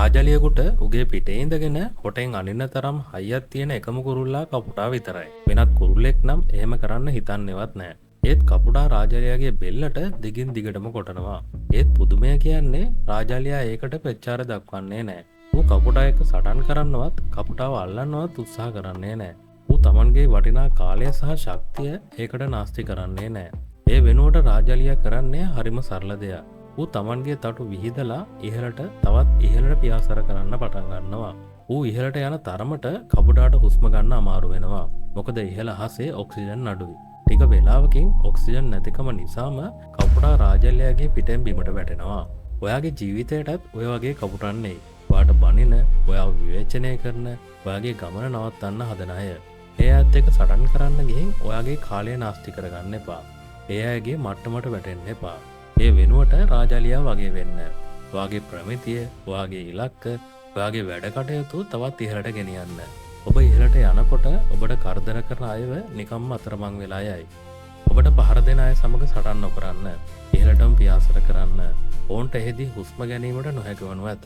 රාජලියෙකුට උගේ පිටේ ඉඳගෙන හොටෙන් අනින්න තරම් හයියක් තියෙන එකම කුරුල්ලා කපුටා විතරයි. වෙනත් කුරුල්ලෙක් නම් එහෙම කරන්න හිතන්නේවත් නැහැ. ඒත් කපුටා රාජලියාගේ බෙල්ලට දිගින් දිගටම කොටනවා. ඒත් පුදුමය කියන්නේ රාජලියා ඒකට පෙච්චාර දක්වන්නේ නැහැ. ඌ කපුටා එක්ක සටන් කරන්නවත් කපුටාව අල්ලන්නවත් උත්සාහ කරන්නේ නැහැ. ඌ තමන්ගේ වටිනා කාලය සහ ශක්තිය ඒකට නාස්ති කරන්නේ නැහැ. ඒ වෙනුවට රාජලියා කරන්නේ හරිම සරල දෙයක්. ඌ තමන්ගේ තටු විහිදලා ඉහළට තවත් ඉහළට පියාසර කරන්න පටන් ගන්නවා. ඌ ඉහළට යන තරමට කපුටාට හුස්ම ගන්න අමාරු වෙනවා. මොකද ඉහළ අහසේ ඔක්සිජන් අඩුයි. ටික වෙලාවකින් ඔක්සිජන් නැතිකම නිසාම කපුටා රාජල්‍යයාගේ පිටෙන් බිමට වැටෙනවා. ඔයාගේ ජීවිතයටත් ඔය වගේ කපුටන් එයි. ඔයාට බනින, ඔයාව විවේචනය කරන, ඔයාගේ ගමන නවත්තන්න හදන අය. ඒ අයත් එක්ක සටන් කරන්න ගිහින් ඔයාගේ කාලය නාස්ති කරගන්න එපා. ඒ අයගේ මට්ටමට වැටෙන්න එපා. ඒ වෙනුවට රාජලියා වගේ වෙන්න. ඔයාගේ ප්‍රමිතිය, ඔයාගේ ඉලක්ක, ඔයාගේ වැඩ කටයුතු තවත් ඉහළට ගෙනියන්න. ඔබ ඉහළට යනකොට ඔබට කරදර කරන අයව නිකම්ම අතරමං වෙලා යයි. ඔබට පහර දෙන අය සමග සටන් නොකරන්න. ඉහළටම පියාසර කරන්න. ඔවුන්ට එහිදී හුස්ම ගැනීමට නොහැකි වනු ඇත.